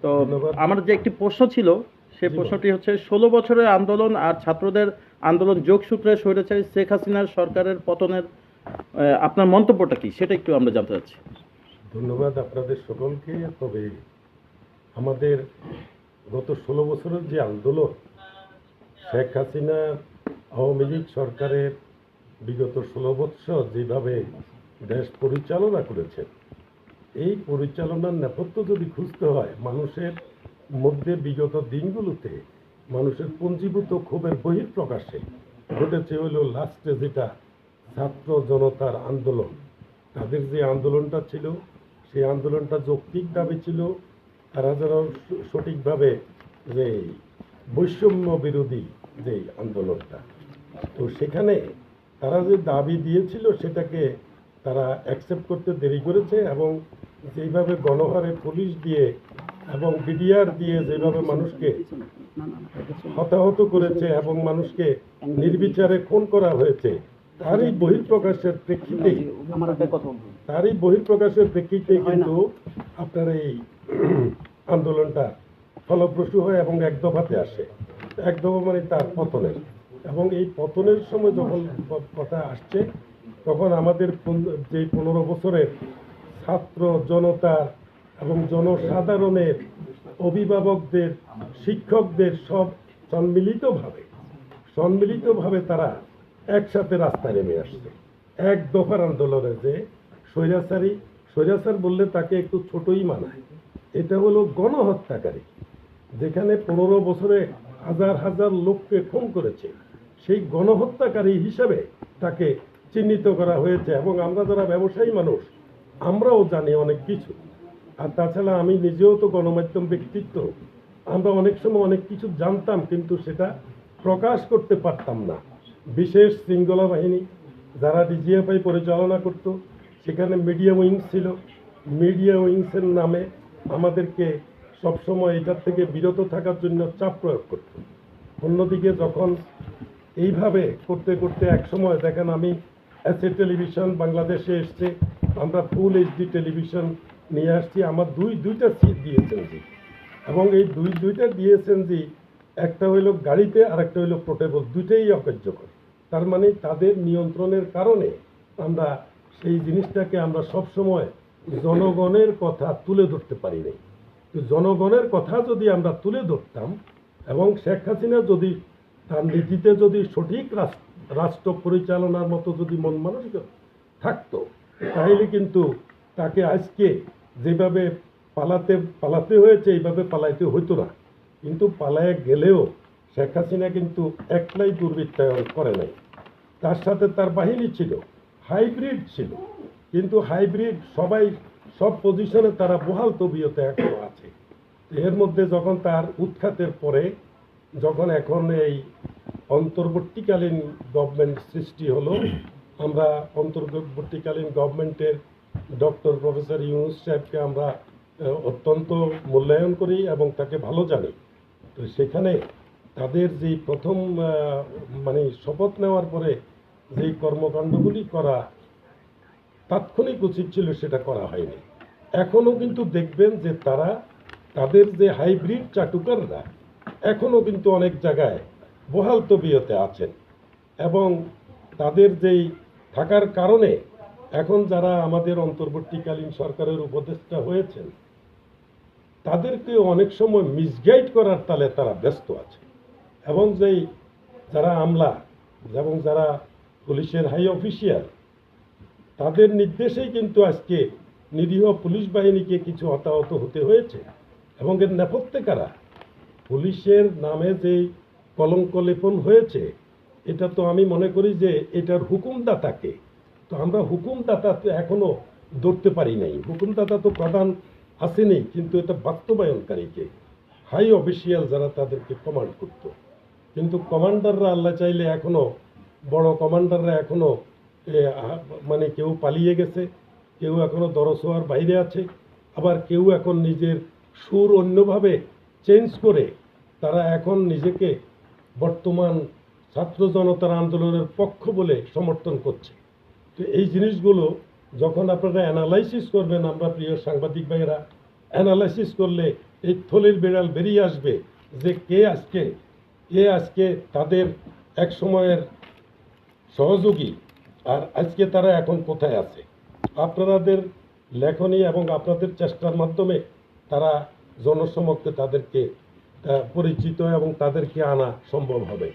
তো ধন্যবাদ। আমার যে একটি প্রশ্ন ছিল সেই প্রশ্নটি হচ্ছে 16 বছরের আন্দোলন আর ছাত্রদের আন্দোলন যোগসূত্রে স্বৈরাচারী শেখ হাসিনার সরকারের পতনের আপনার মন্তব্যটা কি সেটা একটু আমরা জানতে চাচ্ছি। ধন্যবাদ আপনাদের সকলকে। তবে আমাদের গত 16 বছরের যে আন্দোলন, শেখ হাসিনা আওয়ামী লীগ সরকারের বিগত 16 বৎসর যেভাবে দেশ পরিচালনা করেছে, এই পরিচালনার নেপথ্য যদি খুঁজতে হয়, মানুষের মধ্যে বিগত দিনগুলোতে মানুষের পুঞ্জীভূত ক্ষোভের বহিঃপ্রকাশে ঘটেছে হলো লাস্টে যেটা ছাত্র জনতার আন্দোলন। তাদের যে আন্দোলনটা ছিল, সেই আন্দোলনটা যৌক্তিক দাবি ছিল। তারা যারা সঠিকভাবে যে বৈষম্য বিরোধী যে আন্দোলনটা, তো সেখানে তারা যে দাবি দিয়েছিল সেটাকে তারা অ্যাকসেপ্ট করতে দেরি করেছে, এবং যেইভাবে গণহারে পুলিশ দিয়ে এবং বিডিআর দিয়ে যেভাবে মানুষকে হতাহত করেছে এবং মানুষকে নির্বিচারে খুন করা হয়েছে, তারই বহিঃপ্রকাশের প্রেক্ষিতে কিন্তু আপনার এই আন্দোলনটা ফলপ্রসূ হয় এবং এক দফাতে আসে। এক দফা মানে তার পতনের। এবং এই পতনের সময় যখন কথা আসছে, তখন আমাদের যে 15 বছরের ছাত্র জনতার এবং জনসাধারণের, অভিভাবকদের, শিক্ষকদের সব সম্মিলিতভাবে তারা একসাথে রাস্তায় নেমে আসছে এক দফার আন্দোলনে। যে স্বৈরাচার বললে তাকে একটু ছোটই মানায়। এটা হলো গণহত্যাকারী, যেখানে 15 বছরে হাজার হাজার লোককে খুন করেছে, সেই গণহত্যাকারী হিসাবে তাকে চিহ্নিত করা হয়েছে। এবং আমরা যারা ব্যবসায়ী মানুষ, আমরাও জানি অনেক কিছু। আর তাছাড়া আমি নিজেও তো গণমাধ্যম ব্যক্তিত্ব, আমরা অনেক সময় অনেক কিছু জানতাম, কিন্তু সেটা প্রকাশ করতে পারতাম না। বিশেষ শৃঙ্খলা বাহিনী যারা ডিজিএফআই পরিচালনা করত, সেখানে মিডিয়া উইংস ছিল। মিডিয়া উইংসের নামে আমাদেরকে সবসময় এটার থেকে বিরত থাকার জন্য চাপ প্রয়োগ করত। অন্যদিকে যখন এইভাবে করতে করতে একসময় দেখেন, আমি এসএ টেলিভিশন বাংলাদেশে এসছে, আমরা ফুল এইচডি টেলিভিশন নিয়ে আসছি। আমার দুইটা সিট দিয়েছেন জি, এবং এই দুইটা দিয়েছেন জি, একটা হইলো গাড়িতে আর একটা হইলো পোর্টেবল, দুইটাই অকার্যকর। তার মানে তাদের নিয়ন্ত্রণের কারণে আমরা সেই জিনিসটাকে আমরা সবসময় জনগণের কথা তুলে ধরতে পারি নাই। তো জনগণের কথা যদি আমরা তুলে ধরতাম, এবং শেখ হাসিনা যদি তার নীতিতে যদি সঠিক রাষ্ট্র পরিচালনার মতো যদি মন মানসিকতা থাকতো, তাহলে কিন্তু তাকে আজকে যেভাবে পালাতে হয়েছে এইভাবে পালাইতে হতো না। কিন্তু পালায় গেলেও শেখ হাসিনা কিন্তু একলাই দুর্বৃত্তায়ন করে নাই, তার সাথে তার বাহিনী ছিল, হাইব্রিড ছিল। কিন্তু হাইব্রিড সব পজিশনে তারা বহাল তবিয়তে এখনো আছে। এর মধ্যে যখন তার উৎখাতের পরে, যখন এখন এই অন্তর্বর্তীকালীন গভর্নমেন্ট সৃষ্টি হলো, আমরা অন্তর্বর্তীকালীন গভর্নমেন্টের ডক্টর প্রফেসর ইউনূস সাহেবকে আমরা অত্যন্ত মূল্যায়ন করি এবং তাকে ভালো জানি। তো সেখানে তাদের যে প্রথম মানে শপথ নেওয়ার পরে যেই কর্মকাণ্ডগুলি করা তাৎক্ষণিক উচিত ছিল, সেটা করা হয়নি। এখনও কিন্তু দেখবেন যে তাদের যে হাইব্রিড চাটুকাররা এখনও কিন্তু অনেক জায়গায় বহাল তবিয়তে আছেন, এবং তাদের যেই থাকার কারণে এখন যারা আমাদের অন্তর্বর্তীকালীন সরকারের উপদেষ্টা হয়েছেন, তাদেরকে অনেক সময় মিসগাইড করার তালে তারা ব্যস্ত আছে। এবং যারা আমলা এবং যারা পুলিশের হাই অফিসিয়াল, তাদের নির্দেশেই কিন্তু আজকে নিরীহ পুলিশ বাহিনীকে কিছু হতাহত হতে হয়েছে। এবং এর নেপথ্যে কারা? পুলিশের নামে যেই কলঙ্ক লেপন হয়েছে, এটা তো আমি মনে করি যে এটার হুকুমদাতাকে, তো আমরা হুকুমদাতা তো এখনো ধরতে পারি নাই। হুকুমদাতা তো প্রধান আসেনি, কিন্তু এটা বাস্তবায়নকারীকে, হাই অফিসিয়াল যারা তাদেরকে কমান্ড করত। কিন্তু কমান্ডাররা আল্লাহ চাইলে এখনো, বড় কমান্ডাররা এখনো মানে কেউ পালিয়ে গেছে, কেউ এখনো দরছোয়ার বাইরে আছে, আবার কেউ এখন নিজের সুর অন্যভাবে চেঞ্জ করে তারা এখন নিজেকে বর্তমান ছাত্র জনতার আন্দোলনের পক্ষ বলে সমর্থন করছে। তো এই জিনিসগুলো যখন আপনারা অ্যানালাইসিস করবেন, আমরা প্রিয় সাংবাদিক ভাইয়েরা, অ্যানালাইসিস করলে এই থলির বিড়াল বেরিয়ে আসবে যে কে আজকে তাদের এক সময়ের সহযোগী আর আজকে তারা এখন কোথায় আছে। আপনাদের লেখনী এবং আপনাদের চেষ্টার মাধ্যমে তারা জনসমক্ষে তাদেরকে পরিচিত এবং তাদেরকে আনা সম্ভব হবে।